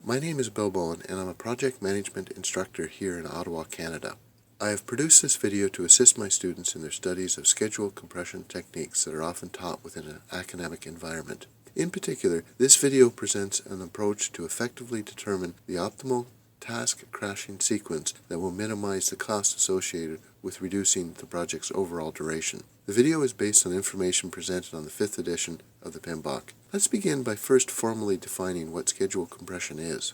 My name is Bill Bowen and I'm a project management instructor here in Ottawa, Canada. I have produced this video to assist my students in their studies of schedule compression techniques that are often taught within an academic environment. In particular, this video presents an approach to effectively determine the optimal task crashing sequence that will minimize the cost associated with reducing the project's overall duration. The video is based on information presented on the 5th edition of the PMBOK. Let's begin by first formally defining what schedule compression is.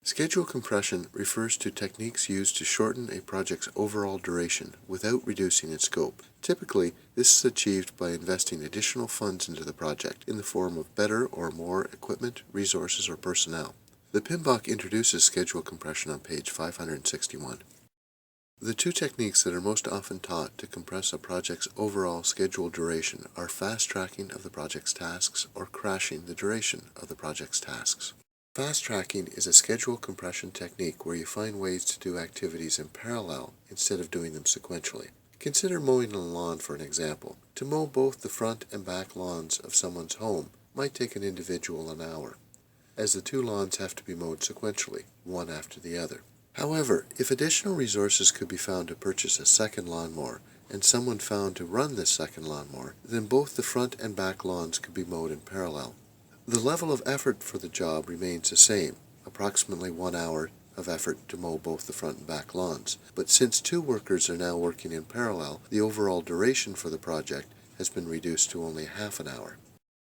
Schedule compression refers to techniques used to shorten a project's overall duration without reducing its scope. Typically, this is achieved by investing additional funds into the project in the form of better or more equipment, resources, or personnel. The PMBOK introduces schedule compression on page 561. The two techniques that are most often taught to compress a project's overall schedule duration are fast-tracking of the project's tasks or crashing the duration of the project's tasks. Fast-tracking is a schedule compression technique where you find ways to do activities in parallel instead of doing them sequentially. Consider mowing a lawn for an example. To mow both the front and back lawns of someone's home might take an individual an hour, as the two lawns have to be mowed sequentially, one after the other. However, if additional resources could be found to purchase a second lawnmower, and someone found to run this second lawnmower, then both the front and back lawns could be mowed in parallel. The level of effort for the job remains the same, approximately 1 hour of effort to mow both the front and back lawns, but since two workers are now working in parallel, the overall duration for the project has been reduced to only half an hour.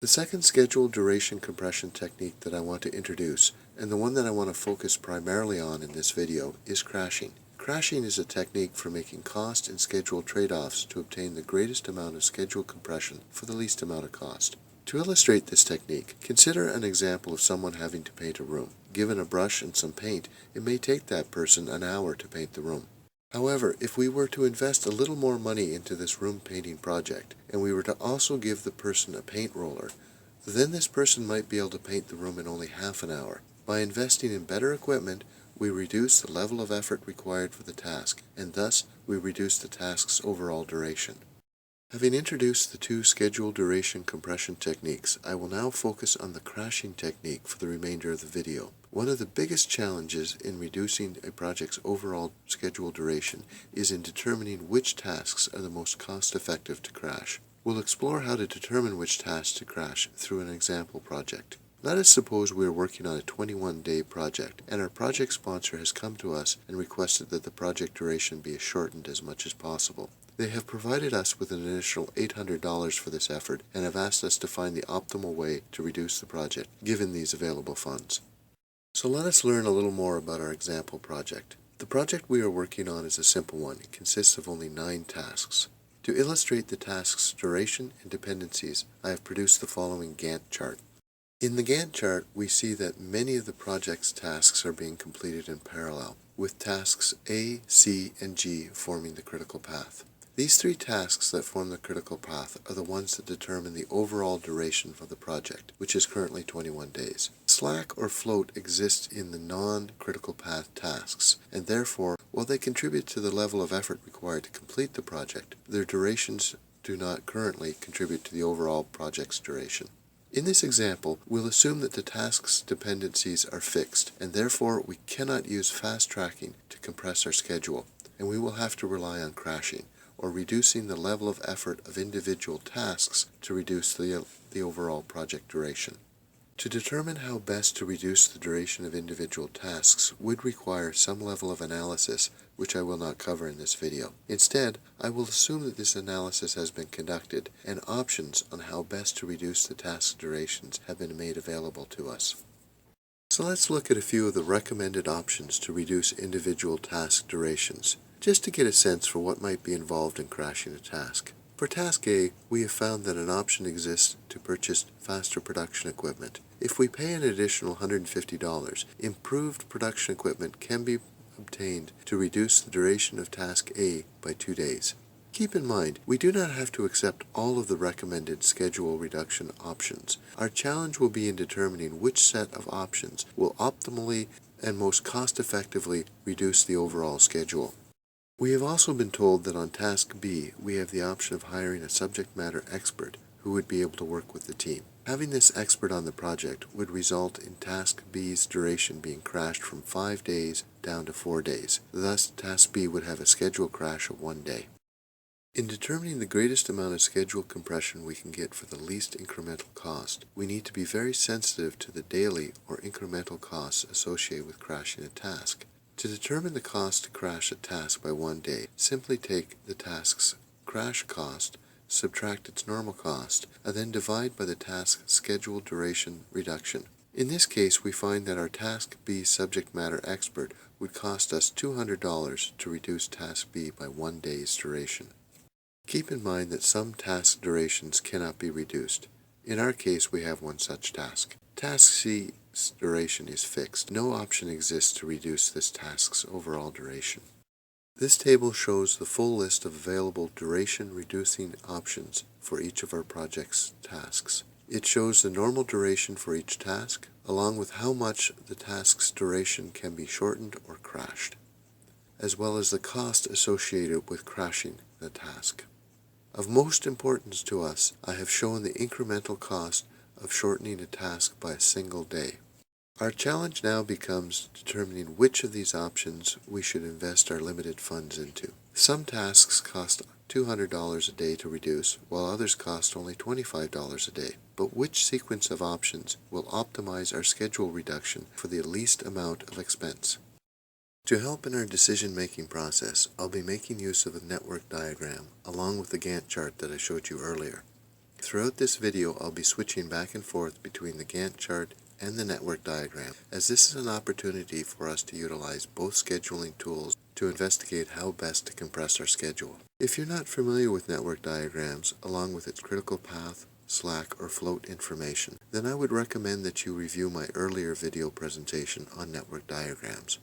The second schedule duration compression technique that I want to introduce, and the one that I want to focus primarily on in this video, is crashing. Crashing is a technique for making cost and schedule trade-offs to obtain the greatest amount of schedule compression for the least amount of cost. To illustrate this technique, consider an example of someone having to paint a room. Given a brush and some paint, it may take that person an hour to paint the room. However, if we were to invest a little more money into this room painting project, and we were to also give the person a paint roller, then this person might be able to paint the room in only half an hour. By investing in better equipment, we reduce the level of effort required for the task, and thus we reduce the task's overall duration. Having introduced the two schedule duration compression techniques, I will now focus on the crashing technique for the remainder of the video. One of the biggest challenges in reducing a project's overall schedule duration is in determining which tasks are the most cost-effective to crash. We'll explore how to determine which tasks to crash through an example project. Let us suppose we are working on a 21-day project, and our project sponsor has come to us and requested that the project duration be shortened as much as possible. They have provided us with an additional $800 for this effort and have asked us to find the optimal way to reduce the project, given these available funds. So let us learn a little more about our example project. The project we are working on is a simple one. It consists of only 9 tasks. To illustrate the task's duration and dependencies, I have produced the following Gantt chart. In the Gantt chart, we see that many of the project's tasks are being completed in parallel, with tasks A, C, and G forming the critical path. These 3 tasks that form the critical path are the ones that determine the overall duration of the project, which is currently 21 days. Slack or float exists in the non-critical path tasks, and therefore, while they contribute to the level of effort required to complete the project, their durations do not currently contribute to the overall project's duration. In this example, we'll assume that the task's dependencies are fixed, and therefore we cannot use fast tracking to compress our schedule, and we will have to rely on crashing, or reducing the level of effort of individual tasks to reduce the overall project duration. To determine how best to reduce the duration of individual tasks would require some level of analysis, which I will not cover in this video. Instead, I will assume that this analysis has been conducted, and options on how best to reduce the task durations have been made available to us. So let's look at a few of the recommended options to reduce individual task durations, just to get a sense for what might be involved in crashing a task. For task A, we have found that an option exists to purchase faster production equipment. If we pay an additional $150, improved production equipment can be obtained to reduce the duration of task A by 2 days. Keep in mind, we do not have to accept all of the recommended schedule reduction options. Our challenge will be in determining which set of options will optimally and most cost-effectively reduce the overall schedule. We have also been told that on Task B, we have the option of hiring a subject matter expert who would be able to work with the team. Having this expert on the project would result in Task B's duration being crashed from 5 days down to 4 days. Thus, Task B would have a schedule crash of 1 day. In determining the greatest amount of schedule compression we can get for the least incremental cost, we need to be very sensitive to the daily or incremental costs associated with crashing a task. To determine the cost to crash a task by 1 day, simply take the task's crash cost, subtract its normal cost, and then divide by the task's schedule duration reduction. In this case, we find that our Task B subject matter expert would cost us $200 to reduce Task B by 1 day's duration. Keep in mind that some task durations cannot be reduced. In our case, we have one such task. Task C's duration is fixed. No option exists to reduce this task's overall duration. This table shows the full list of available duration-reducing options for each of our project's tasks. It shows the normal duration for each task, along with how much the task's duration can be shortened or crashed, as well as the cost associated with crashing the task. Of most importance to us, I have shown the incremental cost of shortening a task by a single day. Our challenge now becomes determining which of these options we should invest our limited funds into. Some tasks cost $200 a day to reduce, while others cost only $25 a day. But which sequence of options will optimize our schedule reduction for the least amount of expense? To help in our decision-making process, I'll be making use of a network diagram along with the Gantt chart that I showed you earlier. Throughout this video, I'll be switching back and forth between the Gantt chart and the network diagram, as this is an opportunity for us to utilize both scheduling tools to investigate how best to compress our schedule. If you're not familiar with network diagrams, along with its critical path, slack, or float information, then I would recommend that you review my earlier video presentation on network diagrams.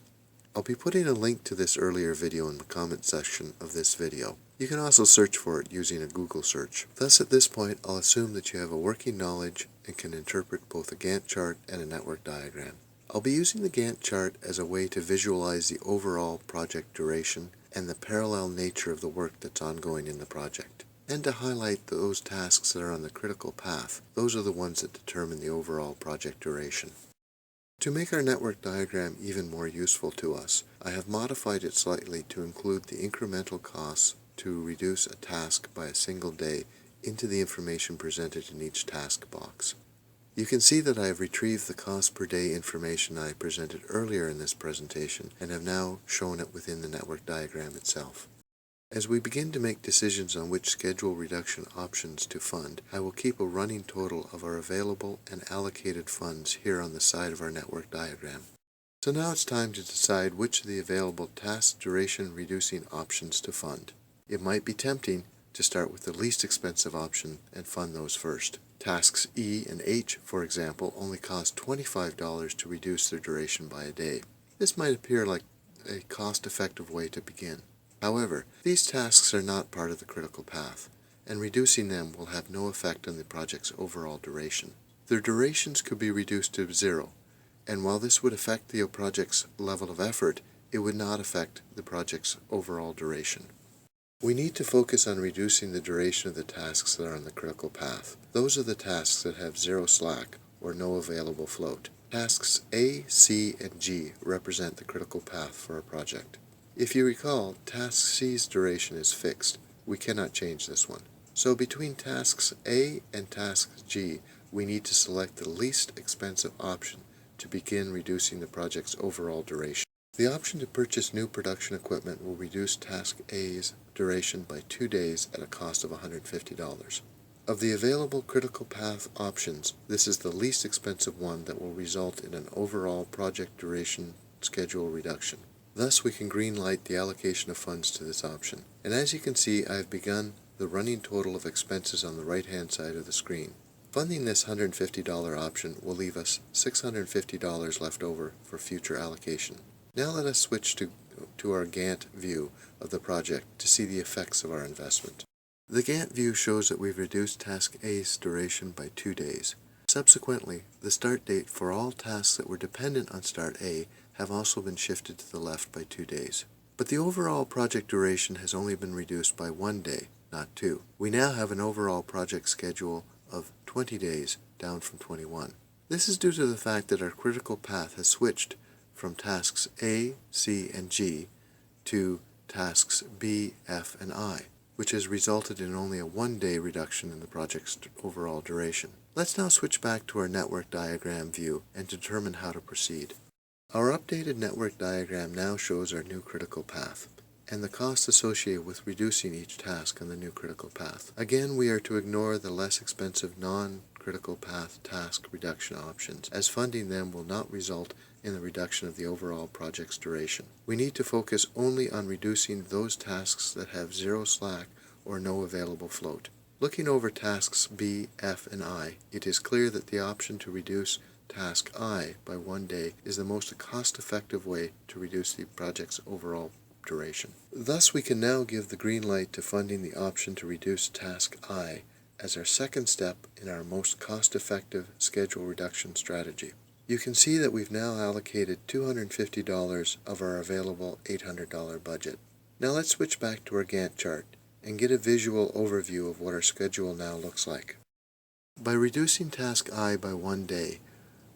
I'll be putting a link to this earlier video in the comment section of this video. You can also search for it using a Google search. Thus, at this point, I'll assume that you have a working knowledge and can interpret both a Gantt chart and a network diagram. I'll be using the Gantt chart as a way to visualize the overall project duration and the parallel nature of the work that's ongoing in the project, and to highlight those tasks that are on the critical path. Those are the ones that determine the overall project duration. To make our network diagram even more useful to us, I have modified it slightly to include the incremental costs to reduce a task by a single day into the information presented in each task box. You can see that I have retrieved the cost per day information I presented earlier in this presentation and have now shown it within the network diagram itself. As we begin to make decisions on which schedule reduction options to fund, I will keep a running total of our available and allocated funds here on the side of our network diagram. So now it's time to decide which of the available task duration reducing options to fund. It might be tempting to start with the least expensive option and fund those first. Tasks E and H, for example, only cost $25 to reduce their duration by a day. This might appear like a cost-effective way to begin. However, these tasks are not part of the critical path, and reducing them will have no effect on the project's overall duration. Their durations could be reduced to 0, and while this would affect the project's level of effort, it would not affect the project's overall duration. We need to focus on reducing the duration of the tasks that are on the critical path. Those are the tasks that have 0 slack or no available float. Tasks A, C, and G represent the critical path for a project. If you recall, Task C's duration is fixed. We cannot change this one. So between Tasks A and Task G, we need to select the least expensive option to begin reducing the project's overall duration. The option to purchase new production equipment will reduce Task A's duration by 2 days at a cost of $150. Of the available critical path options, this is the least expensive one that will result in an overall project duration schedule reduction. Thus, we can green-light the allocation of funds to this option. And as you can see, I have begun the running total of expenses on the right-hand side of the screen. Funding this $150 option will leave us $650 left over for future allocation. Now let us switch to our Gantt view of the project to see the effects of our investment. The Gantt view shows that we've reduced Task A's duration by 2 days. Subsequently, the start date for all tasks that were dependent on Start A have also been shifted to the left by 2 days. But the overall project duration has only been reduced by 1 day, not 2. We now have an overall project schedule of 20 days, down from 21. This is due to the fact that our critical path has switched from tasks A, C, and G to tasks B, F, and I, which has resulted in only a 1-day reduction in the project's overall duration. Let's now switch back to our network diagram view and determine how to proceed. Our updated network diagram now shows our new critical path and the costs associated with reducing each task on the new critical path. Again, we are to ignore the less expensive non-critical path task reduction options, as funding them will not result in the reduction of the overall project's duration. We need to focus only on reducing those tasks that have zero slack or no available float. Looking over tasks B, F, and I, it is clear that the option to reduce task I by 1 day is the most cost-effective way to reduce the project's overall duration. Thus, we can now give the green light to funding the option to reduce task I as our second step in our most cost-effective schedule reduction strategy. You can see that we've now allocated $250 of our available $800 budget. Now let's switch back to our Gantt chart and get a visual overview of what our schedule now looks like. By reducing task I by 1 day,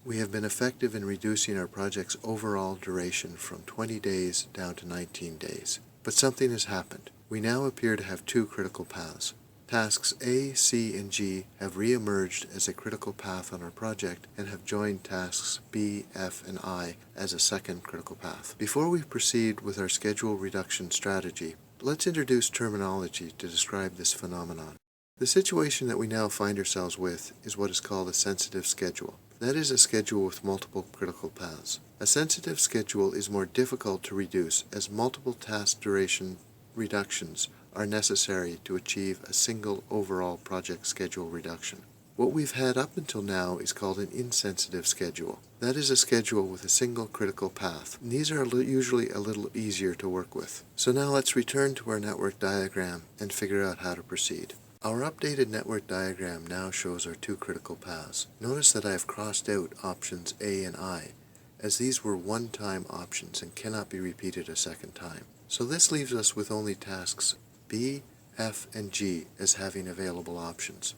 we have been effective in reducing our project's overall duration from 20 days down to 19 days. But something has happened. We now appear to have two critical paths. Tasks A, C, and G have re-emerged as a critical path on our project and have joined tasks B, F, and I as a second critical path. Before we proceed with our schedule reduction strategy, let's introduce terminology to describe this phenomenon. The situation that we now find ourselves with is what is called a sensitive schedule. That is a schedule with multiple critical paths. A sensitive schedule is more difficult to reduce as multiple task duration reductions are necessary to achieve a single overall project schedule reduction. What we've had up until now is called an insensitive schedule. That is a schedule with a single critical path. And these are usually a little easier to work with. So now let's return to our network diagram and figure out how to proceed. Our updated network diagram now shows our two critical paths. Notice that I have crossed out options A and I, as these were one-time options and cannot be repeated a second time. So this leaves us with only tasks B, F, and G as having available options.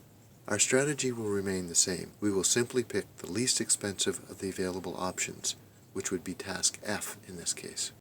Our strategy will remain the same. We will simply pick the least expensive of the available options, which would be task F in this case.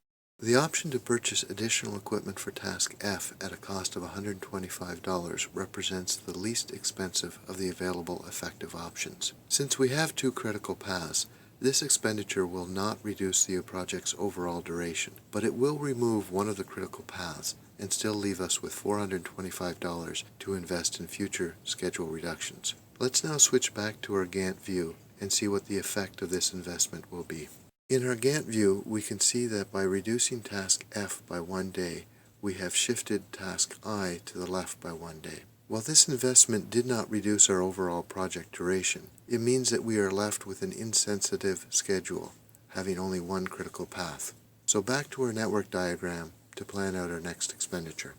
The option to purchase additional equipment for task F at a cost of $125 represents the least expensive of the available effective options. Since we have two critical paths, this expenditure will not reduce the project's overall duration, but it will remove one of the critical paths and still leave us with $425 to invest in future schedule reductions. Let's now switch back to our Gantt view and see what the effect of this investment will be. In our Gantt view, we can see that by reducing task F by 1 day, we have shifted task I to the left by 1 day. While this investment did not reduce our overall project duration, it means that we are left with an insensitive schedule, having only one critical path. So back to our network diagram to plan out our next expenditure.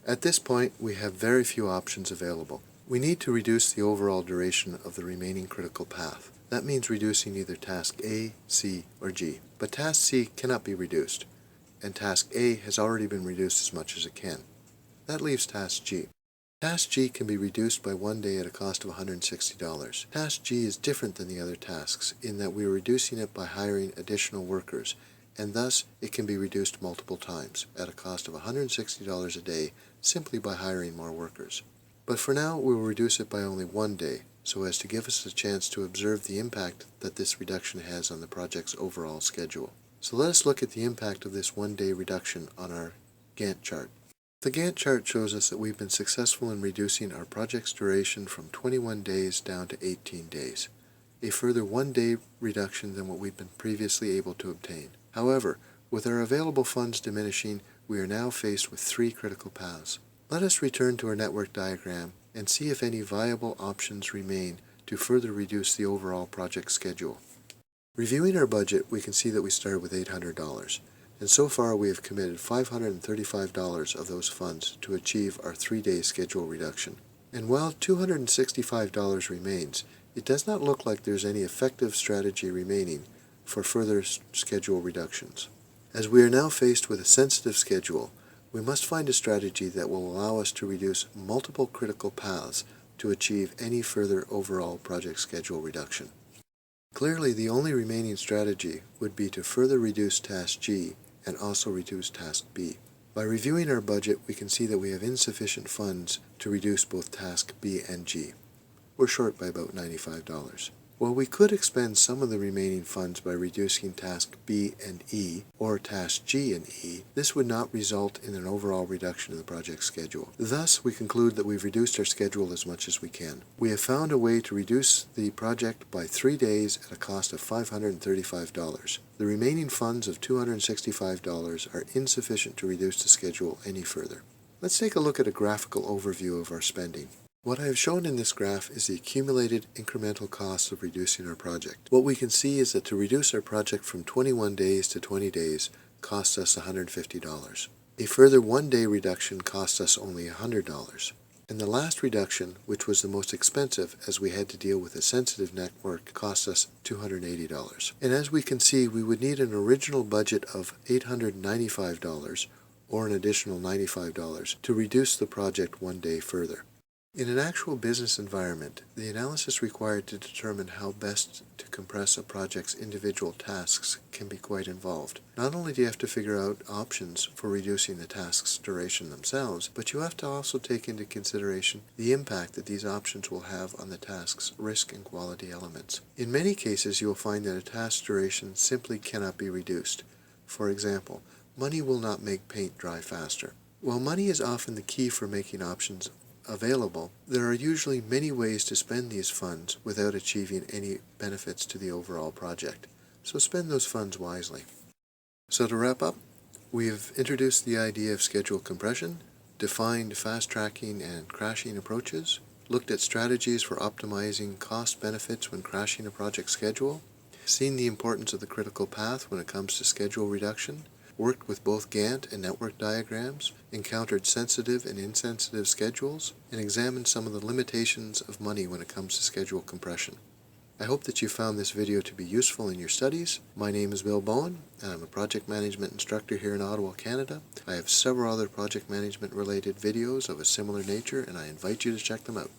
At this point, we have very few options available. We need to reduce the overall duration of the remaining critical path. That means reducing either task A, C, or G. But task C cannot be reduced, and task A has already been reduced as much as it can. That leaves task G. Task G can be reduced by 1 day at a cost of $160. Task G is different than the other tasks in that we are reducing it by hiring additional workers, and thus it can be reduced multiple times at a cost of $160 a day simply by hiring more workers. But for now, we will reduce it by only 1 day, so as to give us a chance to observe the impact that this reduction has on the project's overall schedule. So let us look at the impact of this 1 day reduction on our Gantt chart. The Gantt chart shows us that we've been successful in reducing our project's duration from 21 days down to 18 days, a further 1 day reduction than what we've been previously able to obtain. However, with our available funds diminishing, we are now faced with 3 critical paths. Let us return to our network diagram and see if any viable options remain to further reduce the overall project schedule. Reviewing our budget, we can see that we started with $800, and so far we have committed $535 of those funds to achieve our 3-day schedule reduction. And while $265 remains, it does not look like there's any effective strategy remaining for further schedule reductions. As we are now faced with a sensitive schedule, we must find a strategy that will allow us to reduce multiple critical paths to achieve any further overall project schedule reduction. Clearly, the only remaining strategy would be to further reduce Task G and also reduce Task B. By reviewing our budget, we can see that we have insufficient funds to reduce both Task B and G. We're short by about $95. While we could expend some of the remaining funds by reducing Task B and E, or Task G and E, this would not result in an overall reduction in the project schedule. Thus, we conclude that we've reduced our schedule as much as we can. We have found a way to reduce the project by 3 days at a cost of $535. The remaining funds of $265 are insufficient to reduce the schedule any further. Let's take a look at a graphical overview of our spending. What I have shown in this graph is the accumulated incremental costs of reducing our project. What we can see is that to reduce our project from 21 days to 20 days costs us $150. A further 1-day reduction costs us only $100. And the last reduction, which was the most expensive as we had to deal with a sensitive network, cost us $280. And as we can see, we would need an original budget of $895 or an additional $95 to reduce the project 1 day further. In an actual business environment, the analysis required to determine how best to compress a project's individual tasks can be quite involved. Not only do you have to figure out options for reducing the task's duration themselves, but you have to also take into consideration the impact that these options will have on the task's risk and quality elements. In many cases, you will find that a task's duration simply cannot be reduced. For example, money will not make paint dry faster. While money is often the key for making options available, there are usually many ways to spend these funds without achieving any benefits to the overall project. So spend those funds wisely. So to wrap up, we have introduced the idea of schedule compression, defined fast-tracking and crashing approaches, looked at strategies for optimizing cost benefits when crashing a project schedule, seen the importance of the critical path when it comes to schedule reduction, worked with both Gantt and network diagrams, encountered sensitive and insensitive schedules, and examined some of the limitations of money when it comes to schedule compression. I hope that you found this video to be useful in your studies. My name is Bill Bowen, and I'm a project management instructor here in Ottawa, Canada. I have several other project management related videos of a similar nature, and I invite you to check them out.